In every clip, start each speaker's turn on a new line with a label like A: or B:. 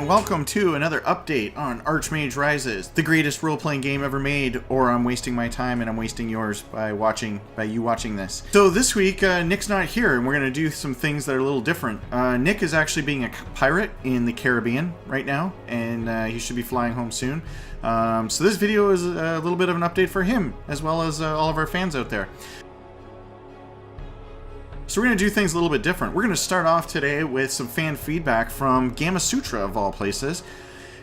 A: and welcome to another update on Archmage Rises, the greatest role-playing game ever made, or I'm wasting my time and I'm wasting yours by you watching this. So this week, Nick's not here, and we're going to do some things that are a little different. Nick is actually being a pirate in the Caribbean right now, and he should be flying home soon. So this video is a little bit of an update for him, as well as all of our fans out there. So we're going to do things a little bit different. We're going to start off today with some fan feedback from Gamasutra, of all places.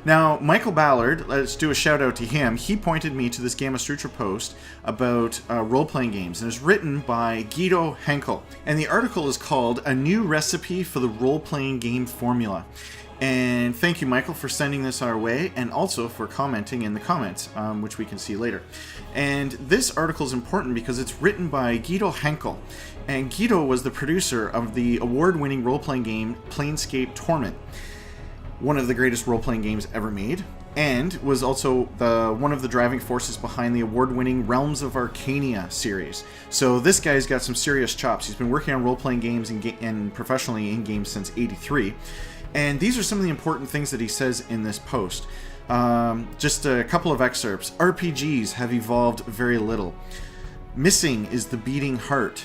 A: Now, Michael Ballard, let's do a shout out to him. He pointed me to this Gamasutra post about role-playing games, and it's written by Guido Henkel. And the article is called A New Recipe for the Role-Playing Game Formula. And thank you, Michael, for sending this our way, and also for commenting in the comments, which we can see later. And this article is important because it's written by Guido Henkel. And Guido was the producer of the award-winning role-playing game Planescape Torment, one of the greatest role-playing games ever made, and was also one of the driving forces behind the award-winning Realms of Arcania series. So this guy's got some serious chops. He's been working on role-playing games and professionally in games since '83. And these are some of the important things that he says in this post. Just a couple of excerpts. RPGs have evolved very little. Missing is the beating heart.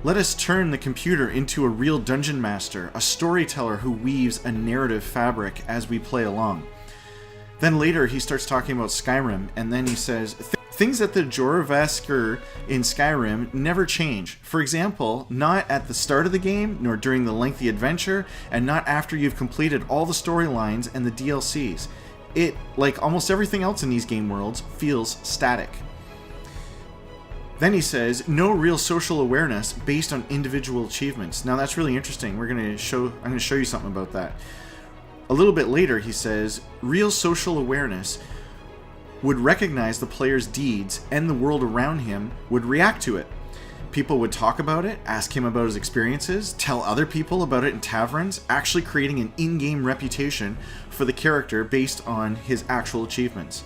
A: Let us turn the computer into a real dungeon master, a storyteller who weaves a narrative fabric as we play along. Then later he starts talking about Skyrim, and then he says, things at the Joravaskr in Skyrim never change. For example, not at the start of the game, nor during the lengthy adventure, and not after you've completed all the storylines and the DLCs. It, like almost everything else in these game worlds, feels static. Then he says, no real social awareness based on individual achievements. Now that's really interesting. I'm going to show you something about that. A little bit later he says, real social awareness would recognize the player's deeds and the world around him would react to it. People would talk about it, ask him about his experiences, tell other people about it in taverns, actually creating an in-game reputation for the character based on his actual achievements.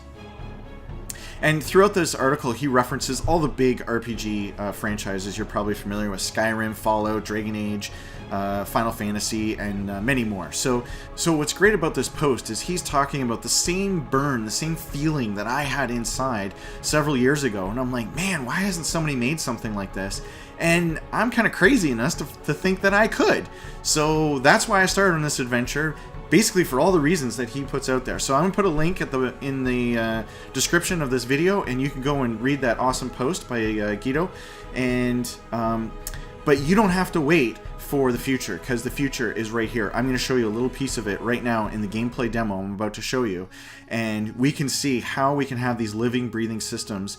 A: And throughout this article, he references all the big RPG franchises you're probably familiar with: Skyrim, Fallout, Dragon Age, Final Fantasy, and many more. So what's great about this post is he's talking about the same burn, the same feeling that I had inside several years ago. And I'm like, man, why hasn't somebody made something like this? And I'm kind of crazy enough to think that I could. So that's why I started on this adventure. Basically for all the reasons that he puts out there. So I'm going to put a link in the description of this video, and you can go and read that awesome post by Guido. And but you don't have to wait for the future, because the future is right here. I'm going to show you a little piece of it right now in the gameplay demo I'm about to show you, and we can see how we can have these living, breathing systems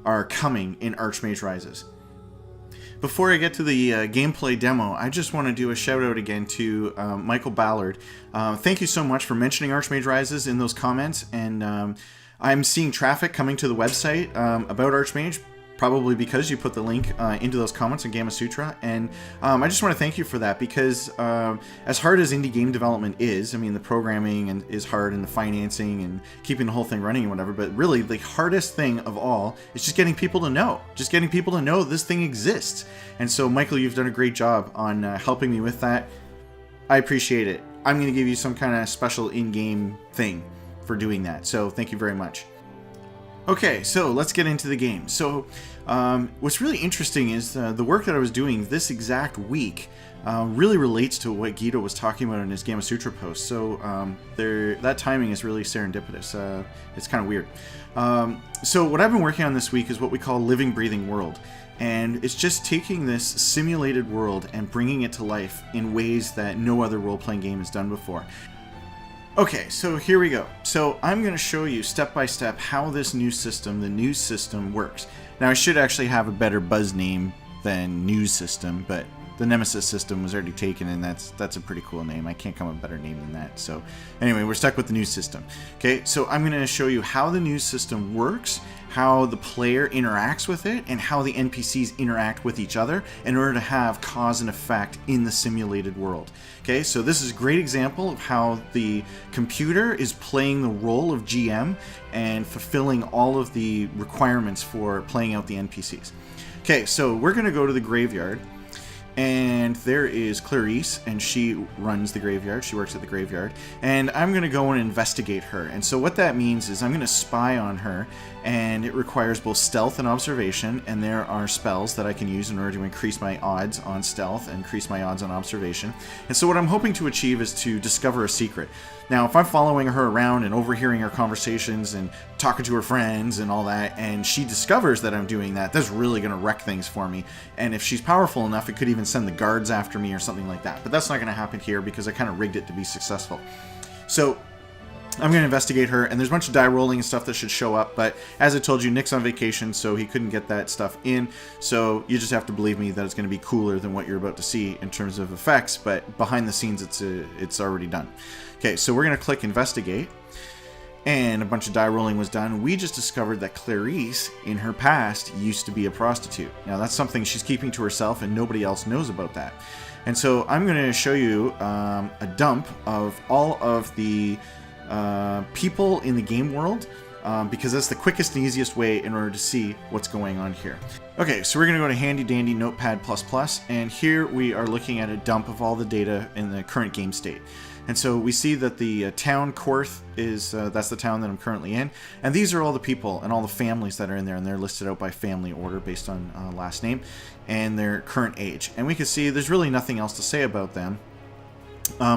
A: are coming in Archmage Rises. Before I get to the gameplay demo, I just want to do a shout out again to Michael Ballard. Thank you so much for mentioning Archmage Rises in those comments, and I'm seeing traffic coming to the website about Archmage, probably because you put the link into those comments on Gamasutra, and I just want to thank you for that, because as hard as indie game development is, I mean, the programming is hard, and the financing and keeping the whole thing running and whatever, but really the hardest thing of all is just getting people to know, this thing exists. And so Michael, you've done a great job on helping me with that. I appreciate it. I'm going to give you some kind of special in-game thing for doing that, so thank you very much. Okay, so let's get into the game. So what's really interesting is the work that I was doing this exact week really relates to what Guido was talking about in his Gamasutra post. So that timing is really serendipitous. It's kind of weird. So what I've been working on this week is what we call Living, Breathing World. And it's just taking this simulated world and bringing it to life in ways that no other role-playing game has done before. Okay, so here we go. So I'm going to show you step by step how this new system, the news system, works. Now I should actually have a better buzz name than news system, but the Nemesis system was already taken, and that's a pretty cool name. I can't come up with a better name than that. So anyway, we're stuck with the news system. Okay, so I'm going to show you how the news system works, how the player interacts with it, and how the NPCs interact with each other in order to have cause and effect in the simulated world. Okay, so this is a great example of how the computer is playing the role of GM and fulfilling all of the requirements for playing out the NPCs. Okay, so we're going to go to the graveyard, And there is Clarice, and she runs the graveyard. She works at the graveyard. And I'm going to go and investigate her. And so what that means is I'm going to spy on her, and it requires both stealth and observation, and there are spells that I can use in order to increase my odds on stealth and increase my odds on observation. And so what I'm hoping to achieve is to discover a secret. Now, if I'm following her around and overhearing her conversations and talking to her friends and all that, and she discovers that I'm doing that, that's really going to wreck things for me. And if she's powerful enough, it could even send the guards after me or something like that. But that's not going to happen here because I kind of rigged it to be successful. So I'm going to investigate her, and there's a bunch of die rolling and stuff that should show up, but as I told you, Nick's on vacation, so he couldn't get that stuff in, so you just have to believe me that it's going to be cooler than what you're about to see in terms of effects, but behind the scenes, it's already done. Okay, so we're going to click Investigate, and a bunch of die rolling was done. We just discovered that Clarice, in her past, used to be a prostitute. Now, that's something she's keeping to herself, and nobody else knows about that. And so I'm going to show you a dump of all of the people in the game world, because that's the quickest and easiest way in order to see what's going on here. Okay, so we're going to go to Handy Dandy Notepad++, and here we are looking at a dump of all the data in the current game state. And so we see that the town Korth is, that's the town that I'm currently in, and these are all the people and all the families that are in there, and they're listed out by family order based on last name and their current age. And we can see there's really nothing else to say about them.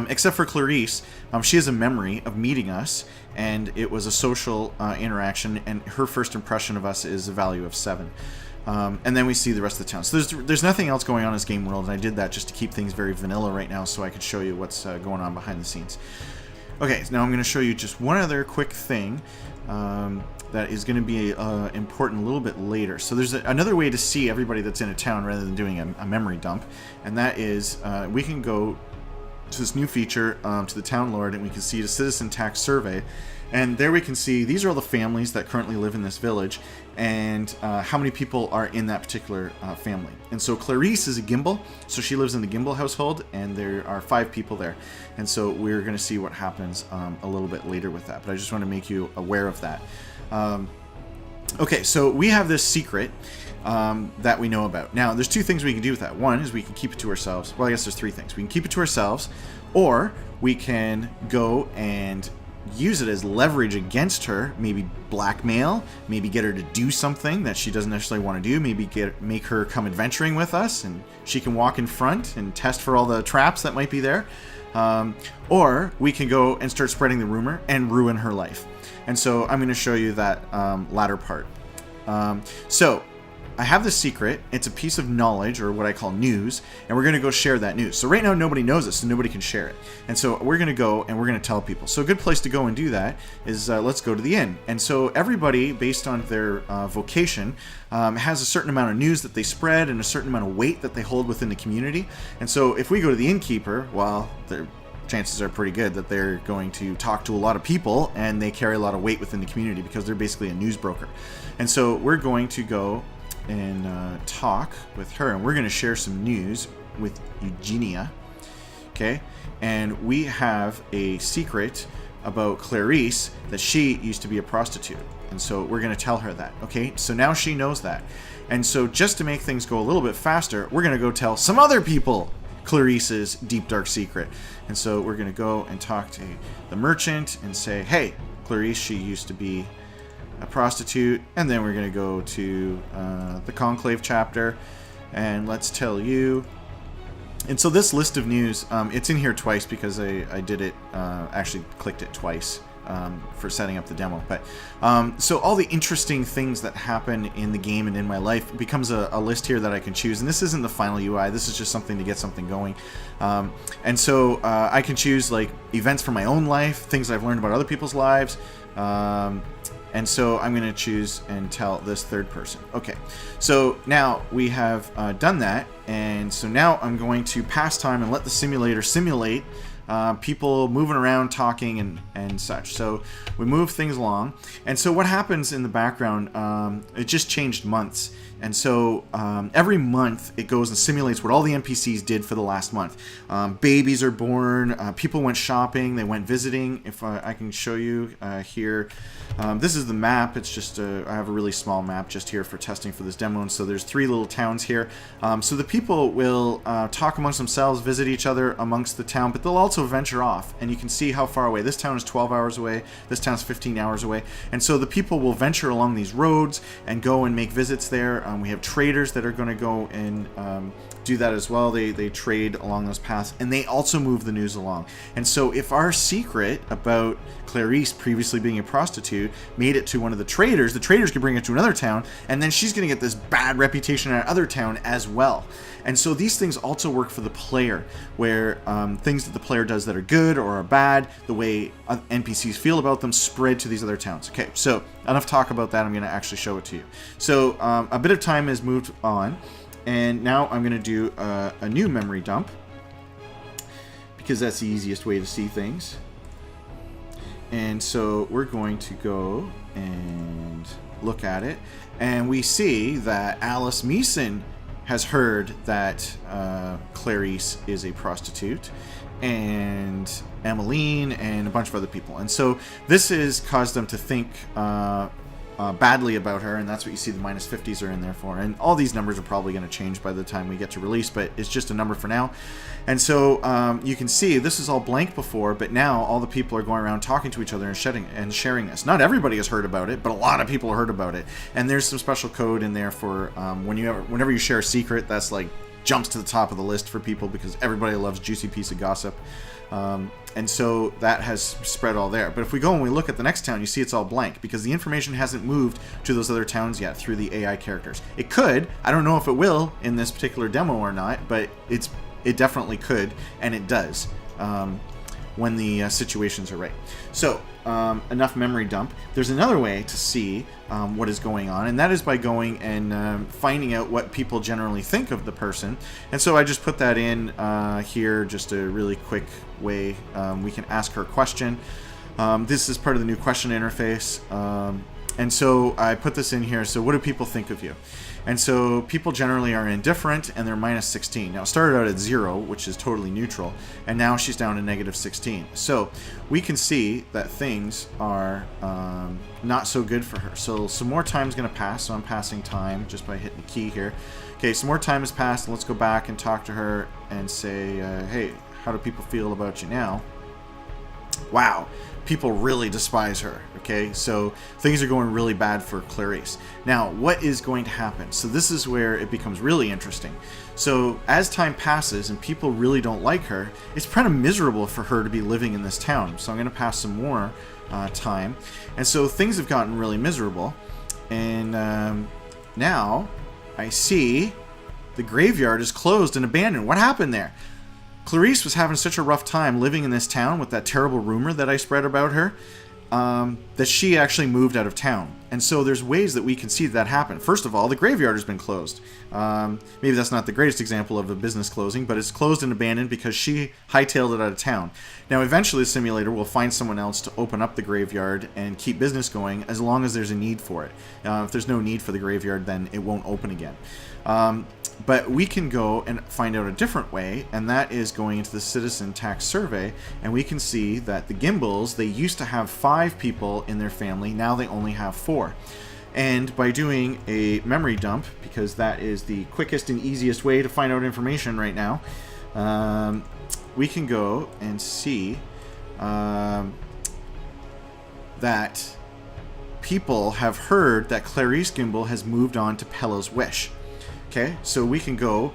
A: Except for Clarice, she has a memory of meeting us, and it was a social interaction, and her first impression of us is a value of 7. And then we see the rest of the town. So there's nothing else going on in this game world, and I did that just to keep things very vanilla right now so I could show you what's going on behind the scenes. Okay, so now I'm going to show you just one other quick thing that is going to be important a little bit later. So there's another way to see everybody that's in a town rather than doing a memory dump, and that is we can go to this new feature, to the town lord, and we can see the citizen tax survey, and there we can see these are all the families that currently live in this village, and how many people are in that particular family. And so Clarice is a Gimble, so she lives in the Gimble household, and there are 5 people there, and so we're going to see what happens a little bit later with that, but I just want to make you aware of that. Okay, so we have this secret that we know about. Now, there's 2 things we can do with that. One is we can keep it to ourselves. Well, I guess there's 3 things. We can keep it to ourselves, or we can go and use it as leverage against her, maybe blackmail, maybe get her to do something that she doesn't necessarily want to do, maybe make her come adventuring with us, and she can walk in front and test for all the traps that might be there. Or we can go and start spreading the rumor and ruin her life. And so I'm going to show you that latter part. So I have this secret. It's a piece of knowledge, or what I call news, and we're going to go share that news. So right now nobody knows it, so nobody can share it. And so we're going to go and we're going to tell people. So a good place to go and do that is let's go to the inn. And so everybody, based on their vocation, has a certain amount of news that they spread and a certain amount of weight that they hold within the community. And so if we go to the innkeeper, well, chances are pretty good that they're going to talk to a lot of people, and they carry a lot of weight within the community because they're basically a news broker. And so we're going to go and talk with her, and we're going to share some news with Eugenia. Okay, and we have a secret about Clarice, that she used to be a prostitute, and so we're going to tell her that. Okay, so now she knows that, and so just to make things go a little bit faster, we're going to go tell some other people Clarice's deep dark secret. And so we're going to go and talk to the merchant and say, hey, Clarice, she used to be a prostitute. And then we're going to go to the Conclave chapter, and let's tell you. And so this list of news, it's in here twice because I did it, actually clicked it twice for setting up the demo. But so all the interesting things that happen in the game and in my life becomes a list here that I can choose. And this isn't the final UI. This is just something to get something going. And so I can choose like events from my own life, things I've learned about other people's lives. And so I'm going to choose and tell this third person. Okay, so now we have done that. And so now I'm going to pass time and let the simulator simulate people moving around, talking, and such. So we move things along. And so what happens in the background, it just changed months. And so every month it goes and simulates what all the NPCs did for the last month. Babies are born, people went shopping, they went visiting. If I can show you here, this is the map. It's just I have a really small map just here for testing for this demo. And so there's 3 little towns here. So the people will talk amongst themselves, visit each other amongst the town, but they'll also venture off. And you can see how far away. This town is 12 hours away. This town's 15 hours away. And so the people will venture along these roads and go and make visits there. We have traders that are going to go and do that as well. They trade along those paths, and they also move the news along. And so if our secret about Clarice previously being a prostitute made it to one of the traders could bring it to another town, and then she's going to get this bad reputation in another town as well. And so these things also work for the player, where things that the player does that are good or are bad, the way NPCs feel about them, spread to these other towns. Okay, so enough talk about that. I'm going to actually show it to you. So a bit of time has moved on, and now I'm going to do a new memory dump, because that's the easiest way to see things. And so we're going to go and look at it, and we see that Alice Meeson has heard that Clarice is a prostitute, and Emmeline and a bunch of other people. And so this has caused them to think badly about her, and that's what you see the -50s are in there for. And all these numbers are probably going to change by the time we get to release, but it's just a number for now. And so you can see this is all blank before, but now all the people are going around talking to each other and sharing this. Not everybody has heard about it, but a lot of people heard about it. And there's some special code in there for whenever you share a secret, that's like jumps to the top of the list for people, because everybody loves juicy piece of gossip. And so that has spread all there. But if we go and we look at the next town, you see it's all blank, because the information hasn't moved to those other towns yet through the AI characters. It could. I don't know if it will in this particular demo or not, but it definitely could, and it does when the situations are right. So enough memory dump. There's another way to see what is going on, and that is by going and finding out what people generally think of the person. And so I just put that in here, just a really quick way. We can ask her a question. This is part of the new question interface. And so I put this in here. So what do people think of you? And so people generally are indifferent, and they're -16. Now it started out at 0, which is totally neutral, and now she's down to -16. So we can see that things are not so good for her. So some more time is going to pass. So I'm passing time just by hitting the key here. Okay, some more time has passed. Let's go back and talk to her and say, hey, how do people feel about you now? Wow, people really despise her. Okay, so things are going really bad for Clarice. Now, what is going to happen? So this is where it becomes really interesting. So as time passes and people really don't like her, it's kind of miserable for her to be living in this town. So I'm going to pass some more time. And so things have gotten really miserable. And now I see the graveyard is closed and abandoned. What happened there? Clarice was having such a rough time living in this town with that terrible rumor that I spread about her, that she actually moved out of town. And so there's ways that we can see that happen. First of all, the graveyard has been closed. Maybe that's not the greatest example of a business closing, but it's closed and abandoned because she hightailed it out of town. Now, eventually the simulator will find someone else to open up the graveyard and keep business going, as long as there's a need for it. If there's no need for the graveyard, then it won't open again. But we can go and find out a different way, and that is going into the citizen tax survey, and we can see that the Gimbles, they used to have 5 people in their family, now they only have 4. And by doing a memory dump, because that is the quickest and easiest way to find out information right now, we can go and see that people have heard that Clarice Gimble has moved on to Pella's Wish. Okay, so we can go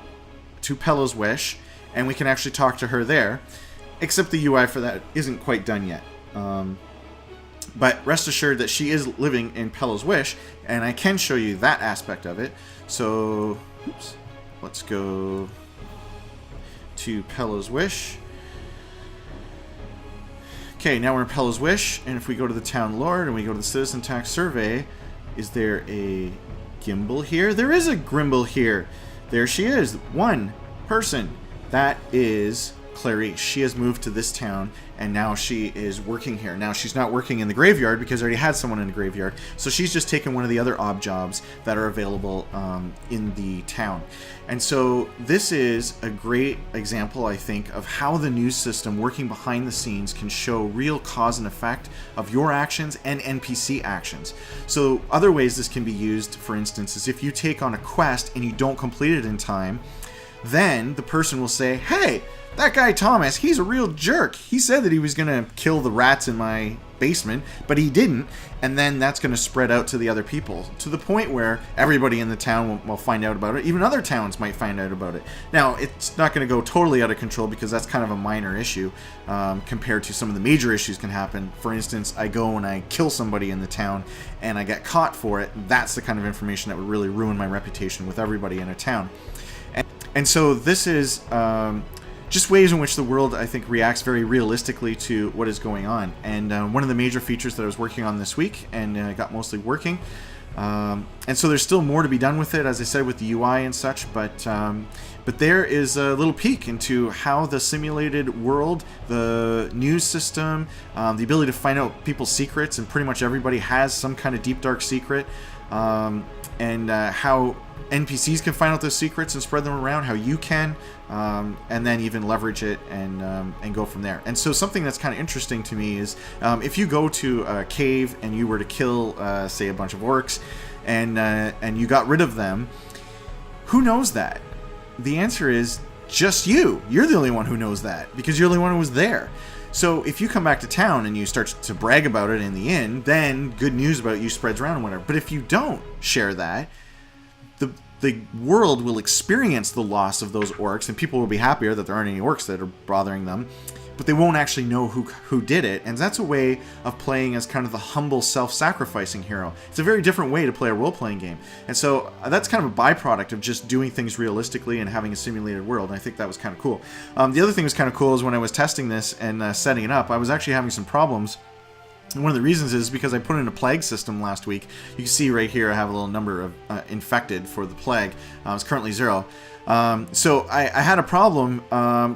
A: to Pella's Wish, and we can actually talk to her there, except the UI for that isn't quite done yet. But rest assured that she is living in Pella's Wish, and I can show you that aspect of it. So, oops, let's go to Pella's Wish. Okay, now we're in Pella's Wish, and if we go to the Town Lord and we go to the Citizen Tax Survey, is there a Gimble here? There is a Grimble here. There she is. One person. That is Clarice. She has moved to this town, and now she is working here. Now she's not working in the graveyard because I already had someone in the graveyard, so she's just taken one of the other odd jobs that are available in the town. And so this is a great example, I think, of how the news system working behind the scenes can show real cause and effect of your actions and NPC actions. So other ways this can be used, for instance, is if you take on a quest and you don't complete it in time, then the person will say, hey, that guy Thomas, he's a real jerk. He said that he was going to kill the rats in my basement, but he didn't. And then that's going to spread out to the other people, to the point where everybody in the town will find out about it. Even other towns might find out about it. Now, it's not going to go totally out of control because that's kind of a minor issue compared to some of the major issues can happen. For instance, I go and I kill somebody in the town and I get caught for it. That's the kind of information that would really ruin my reputation with everybody in a town. And so this is just ways in which the world, I think, reacts very realistically to what is going on. And one of the major features that I was working on this week and got mostly working. And so there's still more to be done with it, as I said, with the UI and such. But there is a little peek into how the simulated world, the news system, the ability to find out people's secrets, and pretty much everybody has some kind of deep, dark secret, and how NPCs can find out those secrets and spread them around, how you can, and then even leverage it and go from there. And so something that's kind of interesting to me is if you go to a cave and you were to kill, say, a bunch of orcs, and you got rid of them, who knows that? The answer is just you. You're the only one who knows that because you're the only one who was there. So if you come back to town and you start to brag about it in the inn, then good news about you spreads around and whatever. But if you don't share that, the world will experience the loss of those orcs, and people will be happier that there aren't any orcs that are bothering them, but they won't actually know who did it. And that's a way of playing as kind of the humble, self-sacrificing hero. It's a very different way to play a role-playing game. And so that's kind of a byproduct of just doing things realistically and having a simulated world. And I think that was kind of cool. The other thing that was kind of cool is when I was testing this and setting it up, I was actually having some problems. And one of the reasons is because I put in a plague system last week. You can see right here I have a little number of infected for the plague. It's currently 0. So I had a problem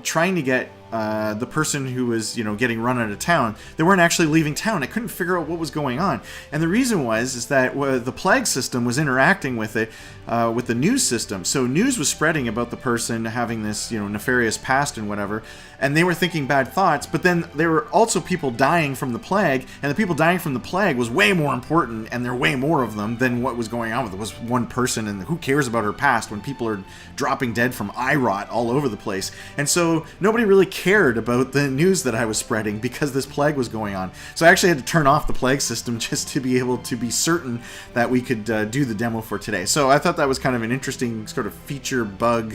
A: trying to get the person who was, getting run out of town. They weren't actually leaving town. I couldn't figure out what was going on. And the reason is that the plague system was interacting with it, with the news system. So news was spreading about the person having this, nefarious past and whatever. And they were thinking bad thoughts, but then there were also people dying from the plague, and the people dying from the plague was way more important, and there were way more of them than what was going on with it. It was one person, and who cares about her past when people are dropping dead from eye rot all over the place. And so nobody really cared about the news that I was spreading because this plague was going on. So I actually had to turn off the plague system just to be able to be certain that we could do the demo for today. So I thought that was kind of an interesting sort of feature bug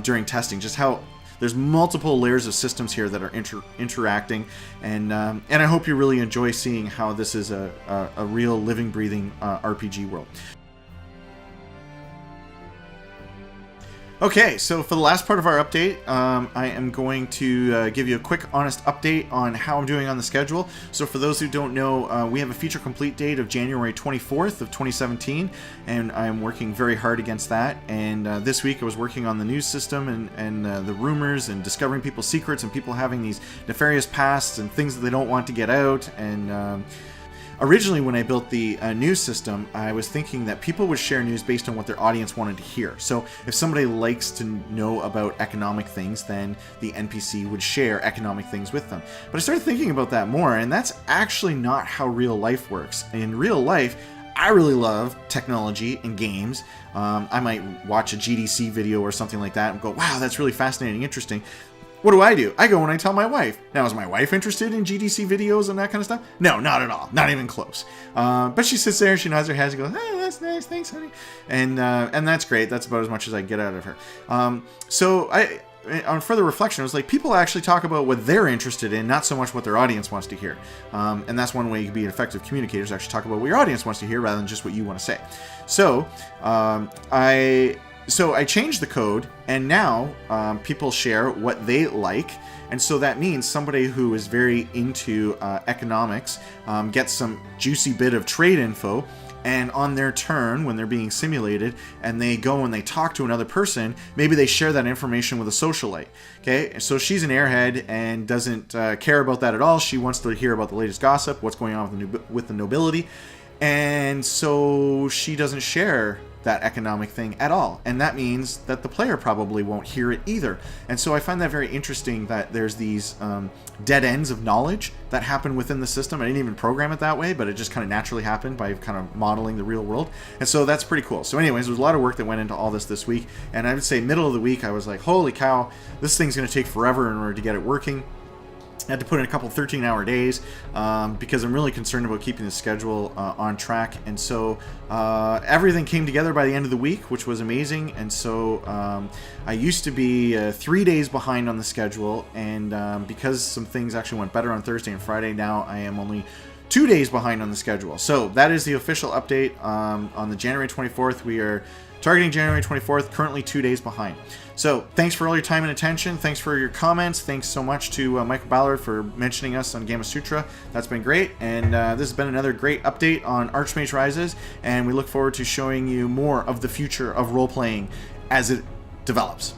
A: during testing, just how there's multiple layers of systems here that are interacting, and I hope you really enjoy seeing how this is a real living, breathing RPG world. Okay, so for the last part of our update, I am going to give you a quick, honest update on how I'm doing on the schedule. So for those who don't know, we have a feature complete date of January 24th of 2017, and I'm working very hard against that. And this week I was working on the news system and the rumors and discovering people's secrets and people having these nefarious pasts and things that they don't want to get out. And originally, when I built the news system, I was thinking that people would share news based on what their audience wanted to hear. So if somebody likes to know about economic things, then the NPC would share economic things with them. But I started thinking about that more, and that's actually not how real life works. In real life, I really love technology and games. I might watch a GDC video or something like that and go, wow, that's really fascinating, interesting. What do? I go and I tell my wife. Now, is my wife interested in GDC videos and that kind of stuff? No, not at all. Not even close. But she sits there, she nods her head, and goes, "Oh, that's nice, thanks, honey." And that's great. That's about as much as I get out of her. So on further reflection, it was like people actually talk about what they're interested in, not so much what their audience wants to hear. And that's one way you can be an effective communicator, is actually talk about what your audience wants to hear rather than just what you want to say. So I changed the code, and now people share what they like, and so that means somebody who is very into economics gets some juicy bit of trade info, and on their turn, when they're being simulated, and they go and they talk to another person, maybe they share that information with a socialite. Okay, so she's an airhead and doesn't care about that at all. She wants to hear about the latest gossip, what's going on with the nobility, and so she doesn't share that economic thing at all, and that means that the player probably won't hear it either. And so I find that very interesting that there's these dead ends of knowledge that happen within the system. I didn't even program it that way, but it just kind of naturally happened by kind of modeling the real world, and so that's pretty cool. So anyways, there's a lot of work that went into all this week, and I would say middle of the week I was like, holy cow, this thing's going to take forever in order to get it working. I had to put in a couple 13-hour days because I'm really concerned about keeping the schedule on track. And so everything came together by the end of the week, which was amazing. And so I used to be 3 days behind on the schedule. And because some things actually went better on Thursday and Friday, now I am only 2 days behind on the schedule. So that is the official update on the January 24th. We are targeting January 24th, currently 2 days behind. So thanks for all your time and attention. Thanks for your comments. Thanks so much to Michael Ballard for mentioning us on Gamasutra. That's been great. And this has been another great update on Archmage Rises. And we look forward to showing you more of the future of role-playing as it develops.